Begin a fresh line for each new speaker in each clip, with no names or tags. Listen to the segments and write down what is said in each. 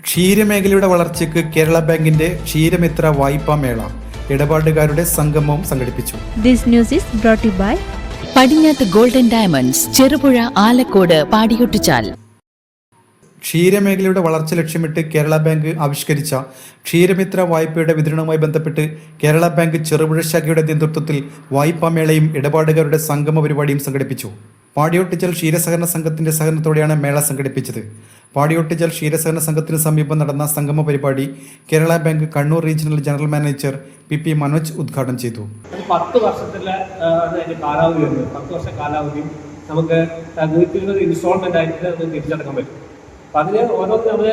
ക്ഷീരമേഖലയുടെ വളർച്ചയ്ക്ക് കേരള ബാങ്കിന്റെ ക്ഷീരമിത്ര വായ്പാ മേള ഇടപാടുകാരുടെ സംഗമവും സംഘടിപ്പിച്ചു.
This news is brought to you by
Padinjath golden diamonds, Cherupuzha, Alakode, Padiyottuchal.
ക്ഷീരമേഖലയുടെ വളർച്ച ലക്ഷ്യമിട്ട് കേരള ബാങ്ക് ആവിഷ്കരിച്ച ക്ഷീരമിത്ര വായ്പയുടെ വിതരണവുമായി ബന്ധപ്പെട്ട് കേരള ബാങ്ക് ചെറുപുഴ ശാഖയുടെ നേതൃത്വത്തിൽ വായ്പാ മേളയും ഇടപാടുകാരുടെ സംഗമ പരിപാടിയും സംഘടിപ്പിച്ചു. പാടിയൊട്ടിച്ചാൽ ക്ഷീരസഹകരണ സംഘത്തിന്റെ സഹകരണത്തോടെയാണ് മേള സംഘടിപ്പിച്ചത്. പാടിയൊട്ടിച്ചാൽ ക്ഷീരസഹകരണ സംഘത്തിന് സമീപം നടന്ന സംഗമ പരിപാടി Kerala bank Kannur regional general manager P Manoj ഉദ്ഘാടനം ചെയ്തു.
10 വർഷത്തിലെ കാലാവധിയുണ്ട്. 10 വർഷ കാലാവധി നമുക്ക് 120 ഇൻസ്റ്റാൾമെന്റ് ആയിട്ട് നമുക്ക് തിരിച്ചടക്കാൻ പറ്റും. അപ്പം അതിന് ഓരോന്നും നമ്മൾ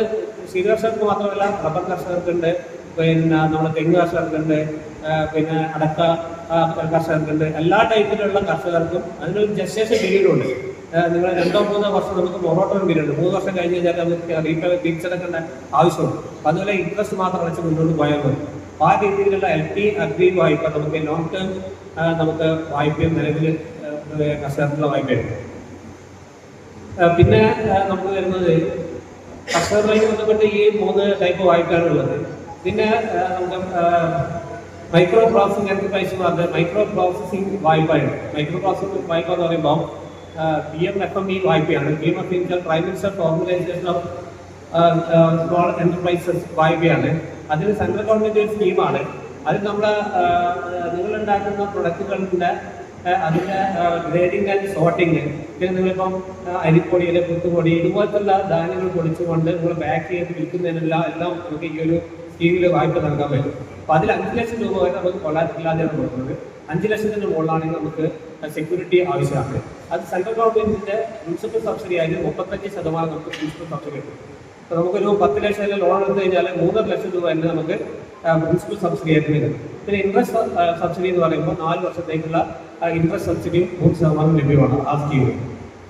ക്ഷീരകർഷകർക്ക് മാത്രമല്ല, റബ്ബർ കർഷകർക്കുണ്ട്, പിന്നെ നമ്മുടെ തെങ്ങ് കർഷകർക്കുണ്ട്, പിന്നെ അടക്ക കർഷകർക്കുണ്ട്. എല്ലാ ടൈപ്പിലുള്ള കർഷകർക്കും അതിനൊരു ജസ്റ്റേഷൻ പീരീഡുണ്ട്. നിങ്ങൾ 2-3 വർഷം നമുക്ക് മൊറോട്ടോറിയം പീരീഡ് ഉണ്ട്. 3 വർഷം കഴിഞ്ഞ് കഴിഞ്ഞാൽ നമുക്ക് തിരിച്ചടക്കേണ്ട ആവശ്യമുണ്ട്. അപ്പം അതുപോലെ ഇൻട്രസ്റ്റ് മാത്രം അടച്ച് മുന്നോട്ട് പോയാൽ മതി. ആ രീതിയിലുള്ള LP അഗ്രി വായ്പ, നമുക്ക് ലോങ് ടേം നമുക്ക് വായ്പയും നിലവിൽ കർഷകർക്കുള്ള വായ്പയുണ്ട്. പിന്നെ നമുക്ക് വരുന്നത് കർഷകരുമായി ബന്ധപ്പെട്ട് ഈ 3 ടൈപ്പ് വായ്പയാണ് ഉള്ളത്. പിന്നെ നമുക്ക് micro processing enterprise micro processing വായ്പയുണ്ട്. മൈക്രോ പ്രോസസിംഗ് വായ്പ എന്ന് പറയുമ്പോൾ PMFME വായ്പയാണ്. PMFME prime minister organisation of small enterprises വായ്പയാണ്. അതിന് സെൻട്രൽ ഗവൺമെന്റ് ഒരു സ്കീമാണ്. അത് നിങ്ങളുണ്ടാക്കുന്ന പ്രൊഡക്റ്റുകളുടെ അതിൻ്റെ ഗ്രേഡിങ് ആൻഡ് സോർട്ടിങ്, പിന്നെ നിങ്ങളിപ്പം അരിപ്പൊടി അല്ലെങ്കിൽ പുത്തുപൊടി ഇതുപോലത്തുള്ള ധാന്യങ്ങൾ പൊടിച്ചുകൊണ്ട് നിങ്ങൾ പാക്ക് ചെയ്ത് വിൽക്കുന്നതിനെല്ലാം നമുക്ക് ഈ ഒരു സ്കീമിൽ വായ്പ നൽകാൻ പറ്റും. അപ്പോൾ അതിൽ 5 ലക്ഷം രൂപ വരെ നമുക്ക് കൊള്ളാറ്റില്ലാതെയാണ് കൊടുക്കുന്നത്. 5 ലക്ഷത്തിന് മുകളിലാണെങ്കിൽ നമുക്ക് സെക്യൂരിറ്റി ആവശ്യമാണ്. അത് സെൻട്രൽ ഗവൺമെന്റിന്റെ പ്രിൻസിപ്പൽ സബ്സിഡി ആയിട്ട് 35% നമുക്ക് പ്രിൻസിപ്പൽ സബ്സിഡി കിട്ടും. അപ്പോൾ നമുക്കൊരു 10 ലക്ഷം ലോൺ എടുത്തു കഴിഞ്ഞാൽ 3.5 ലക്ഷം രൂപ തന്നെ നമുക്ക് പ്രിൻസിപ്പൽ സബ്സിഡി ആയിട്ട് വരും. പിന്നെ ഇൻട്രസ്റ്റ് സബ്സിഡി എന്ന് പറയുമ്പോൾ 4 വർഷത്തേക്കുള്ള ഇൻട്രസ്റ്റ് സബ്സിഡിയും 3% ലഭ്യമാണ് ആ സ്കീമിൽ.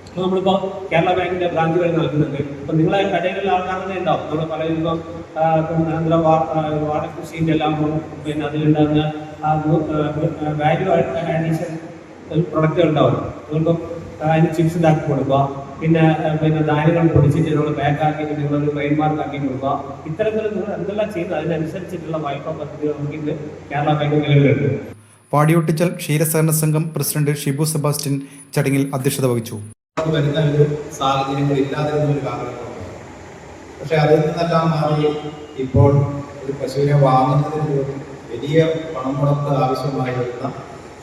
അപ്പോൾ നമ്മളിപ്പോൾ കേരള ബാങ്കിന്റെ ബ്രാഞ്ചുകൾ നൽകുന്നുണ്ട്. അപ്പം നിങ്ങളെ കടയിലുള്ള ആൾക്കാർ തന്നെ ഉണ്ടാവും. നമ്മൾ പറയുമ്പോൾ വാടക കൃഷിൻ്റെ എല്ലാം പിന്നെ അതിലുണ്ടാകുന്ന വാല്യൂ അഡീഷൻ പ്രൊഡക്റ്റുകൾ ഉണ്ടാവും. നിങ്ങളിപ്പം അതിന് ചിപ്സ് ഉണ്ടാക്കി കൊടുക്കുക, പിന്നെ ധാന്യങ്ങൾ പൊടിച്ചിട്ട് നിങ്ങൾ പാക്കാക്കിയിട്ട് നിങ്ങളൊരു ട്രെയിൻ മാർക്ക് ആക്കി കൊടുക്കുക. ഇത്തരത്തിൽ നിങ്ങൾ എന്തെല്ലാം ചെയ്യുന്നത് അതിനനുസരിച്ചിട്ടുള്ള വായ്പാ പദ്ധതികൾ നമുക്ക് ഇന്ന് കേരള ബാങ്ക് നിലവിലുണ്ട്.
പാടിയൊട്ടിച്ചാൽ ക്ഷീരസഹകരണ സംഘം പ്രസിഡന്റ് ഷിബു സെബാസ്റ്റ്യൻ ചടങ്ങിൽ അധ്യക്ഷത വഹിച്ചു.
വരുന്ന ഒരു സാഹചര്യങ്ങൾ ഇല്ലാതിരുന്ന ഒരു കാലഘട്ടമാണ്. പക്ഷെ അതിൽ നിന്നെല്ലാം മാറി ഇപ്പോൾ ഒരു പശുവിനെ വാങ്ങുന്നതിന് പോലും വലിയ പണം മുടക്ക് ആവശ്യമായി വരുന്ന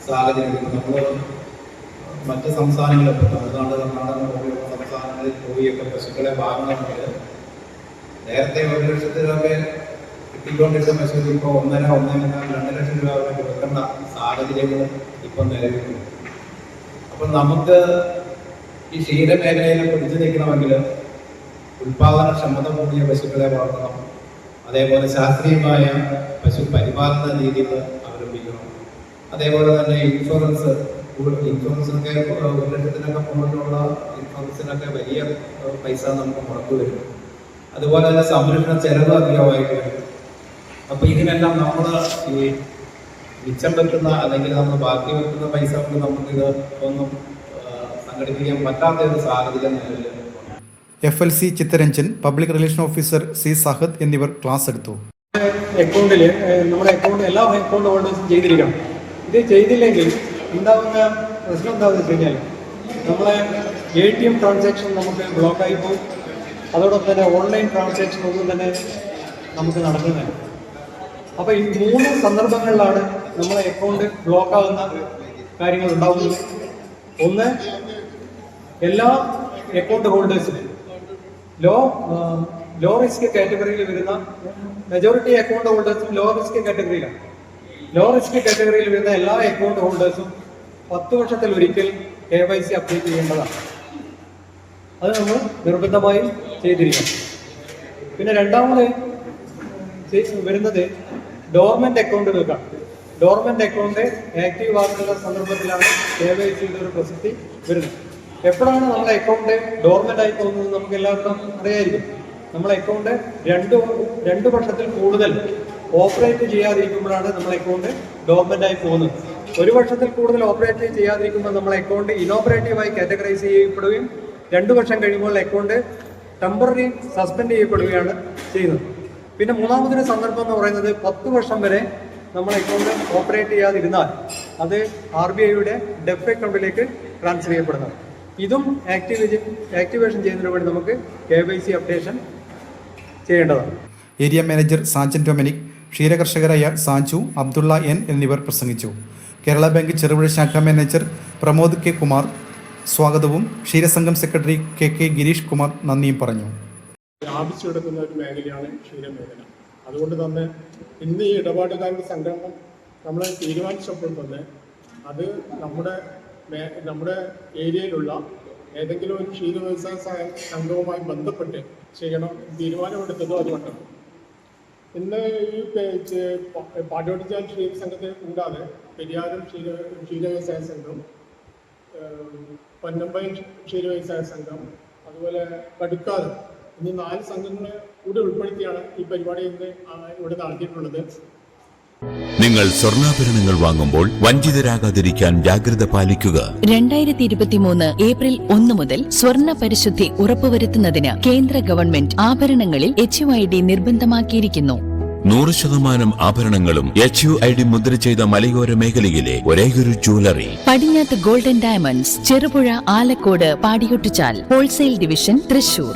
സാഹചര്യം. നമ്മൾ മറ്റ് സംസ്ഥാനങ്ങളിൽ തമിഴ്നാട്, കർണാടക പോലെയുള്ള സംസ്ഥാനങ്ങളിൽ പോയിയൊക്കെ പശുക്കളെ വാങ്ങണമെങ്കിൽ നേരത്തെ 1 ലക്ഷത്തിലൊക്കെ കിട്ടിക്കൊണ്ടിരുന്ന പശു ഇപ്പോൾ 1.5-1.2 ലക്ഷം രൂപ വരെ കൊടുക്കേണ്ട സാഹചര്യങ്ങൾ ഇപ്പം നിലവിലുണ്ട്. അപ്പം നമുക്ക് ഈ ക്ഷീരമേഖലയിൽ പിടിച്ചു നിൽക്കണമെങ്കിൽ ഉൽപാദനക്ഷമത കൂടിയ പശുക്കളെ വളർത്തണം. അതേപോലെ ശാസ്ത്രീയമായ പശു പരിപാലന രീതികൾ അവലംബിക്കണം. അതേപോലെ തന്നെ ഇൻഷുറൻസൊക്കെ 1 ലക്ഷത്തിനൊക്കെ മുകളിലുള്ള ഇൻഷുറൻസിനൊക്കെ വലിയ പൈസ നമുക്ക് മുടക്ക് വരും. അതുപോലെ തന്നെ സംരക്ഷണ ചെലവ് അധികമായിട്ട് വരും. അപ്പോൾ ഇതിനെല്ലാം നമ്മൾ ഈ മിച്ചം വെക്കുന്ന അല്ലെങ്കിൽ നമ്മൾ ബാക്കി വെക്കുന്ന പൈസ കൊണ്ട് നമുക്കിത് ഒന്നും സംഘടിപ്പിക്കാൻ പറ്റാത്ത ഒരു സാഹചര്യം നിലവിൽ.
FLC Chittaranjan, public relation officer C Sahad എന്നിവർ ക്ലാസ് എടുത്തു.
അക്കൗണ്ടിൽ നമ്മുടെ എല്ലാ അക്കൗണ്ട് ഹോൾഡേഴ്സും ചെയ്തിരിക്കണം. ഇത് ചെയ്തില്ലെങ്കിൽ ഉണ്ടാകുന്ന പ്രശ്നം എന്താണെന്ന് വെച്ച് കഴിഞ്ഞാൽ നമ്മളെ ATM ട്രാൻസാക്ഷൻ നമുക്ക് ബ്ലോക്കായി പോകും. അതോടൊപ്പം തന്നെ ഓൺലൈൻ ട്രാൻസാക്ഷൻ ഒന്നും തന്നെ നമുക്ക് നടക്കുന്നില്ല. അപ്പോൾ ഈ 3 സന്ദർഭങ്ങളിലാണ് നമ്മളെ അക്കൗണ്ട് ബ്ലോക്കാവുന്ന കാര്യങ്ങൾ ഉണ്ടാകുന്നത്. ഒന്ന്, എല്ലാ അക്കൗണ്ട് ഹോൾഡേഴ്സും ലോ റിസ്ക് കാറ്റഗറിയിൽ വരുന്ന മെജോറിറ്റി അക്കൗണ്ട് ഹോൾഡേഴ്സും ലോ റിസ്ക് കാറ്റഗറിയിലാണ്. ലോ റിസ്ക് കാറ്റഗറിയിൽ വരുന്ന എല്ലാ അക്കൗണ്ട് ഹോൾഡേഴ്സും 10 വർഷത്തിൽ ഒരിക്കൽ KYC അപ്ഡേറ്റ് ചെയ്യേണ്ടതാണ്. അത് നമ്മൾ നിർബന്ധമായും ചെയ്തിരിക്കണം. പിന്നെ രണ്ടാമത് വരുന്നത് ഡോർമെന്റ് അക്കൗണ്ടുകൾക്കാണ്. ഡോർമെന്റ് അക്കൗണ്ട് ആക്റ്റീവ് ആകുന്ന സന്ദർഭത്തിലാണ് KYCയുടെ ഒരു പ്രസക്തി വരുന്നത്. എപ്പോഴാണ് നമ്മുടെ അക്കൗണ്ട് ഡോർമെന്റ് ആയി പോകുന്നത് നമുക്ക് എല്ലാവർക്കും അറിയായിരിക്കും. നമ്മളെ അക്കൗണ്ട് 2 വർഷത്തിൽ കൂടുതൽ ഓപ്പറേറ്റ് ചെയ്യാതിരിക്കുമ്പോഴാണ് നമ്മളെ അക്കൗണ്ട് ഡോർമെന്റ് ആയി പോകുന്നത്. 1 വർഷത്തിൽ കൂടുതൽ ഓപ്പറേറ്റ് ചെയ്യാതിരിക്കുമ്പോൾ നമ്മളെ അക്കൗണ്ട് ഇനോപ്പറേറ്റീവായി കാറ്റഗറൈസ് ചെയ്യപ്പെടുകയും 2 വർഷം കഴിയുമ്പോൾ അക്കൗണ്ട് ടെമ്പററി സസ്പെൻഡ് ചെയ്യപ്പെടുകയാണ് ചെയ്യുന്നത്. പിന്നെ മൂന്നാമതൊരു സന്ദർഭം എന്ന് പറയുന്നത് 10 വർഷം വരെ നമ്മൾ അക്കൗണ്ട് ഓപ്പറേറ്റ് ചെയ്യാതിരുന്നാൽ അത് RBIയുടെ ഡെഫ് അക്കൗണ്ടിലേക്ക് ട്രാൻസ്ഫർ ചെയ്യപ്പെടുന്നത്. ഇതും ആക്ടിവേഷൻ ചെയ്യുന്നതിന് വേണ്ടി നമുക്ക് KYC അപ്ഡേഷൻ ചെയ്യേണ്ടതാണ്.
ഏരിയ മാനേജർ സാജൻ ഡൊമിനിക്, ക്ഷീരകർഷകരായ സാജു, അബ്ദുള്ള N എന്നിവർ പ്രസംഗിച്ചു. കേരള ബാങ്ക് ചെറുപുഴ ശാഖ മാനേജർ പ്രമോദ് K. കുമാർ സ്വാഗതവും ക്ഷീരസംഘം സെക്രട്ടറി KK ഗിരീഷ് കുമാർ നന്ദിയും പറഞ്ഞു.
വ്യാപിച്ചെടുക്കുന്ന ഒരു മേഖലയാണ് ക്ഷീരമേഖല. അതുകൊണ്ട് തന്നെ ഇന്ന് ഈ ഇടപാടുകാരുടെ സംഘടന നമ്മൾ തീരുമാനിച്ചപ്പോൾ തന്നെ അത് നമ്മുടെ ഏരിയയിലുള്ള ഏതെങ്കിലും ഒരു ക്ഷീര വ്യവസായ സംഘവുമായി ബന്ധപ്പെട്ട് ചെയ്യണം തീരുമാനമെടുത്തതും അതുകൊണ്ടാണ്. ഇന്ന് ഈ പാടിയോട്ടിച്ചാൽ ക്ഷീര സംഘത്തെ കൂടാതെ പെരിയാരം ക്ഷീര വ്യവസായ സംഘം, പന്നമ്പയം ക്ഷീര വ്യവസായ സംഘം, അതുപോലെ കടുക്കാട് എന്നീ 4 സംഘങ്ങളെ കൂടി ഉൾപ്പെടുത്തിയാണ് ഈ പരിപാടി ഇന്ന് ഇവിടെ നടത്തിയിട്ടുള്ളത്.
നിങ്ങൾ സ്വർണ്ണാഭരണങ്ങൾ വാങ്ങുമ്പോൾ വഞ്ചിതരാകാതിരിക്കാൻ ജാഗ്രത പാലിക്കുക.
2023 ഏപ്രിൽ 1 മുതൽ സ്വർണ്ണ പരിശുദ്ധി ഉറപ്പുവരുത്തുന്നതിന് കേന്ദ്ര ഗവൺമെന്റ് ആഭരണങ്ങളിൽ HUID നിർബന്ധമാക്കിയിരിക്കുന്നു.
100% ആഭരണങ്ങളും HUID മുദ്ര ചെയ്ത മലയോര മേഖലയിലെ ഒരേയൊരു jewellery
Padinjath golden diamonds, Cherupuzha, Alakode, Padiyottuchal, wholesale division, Thrissur.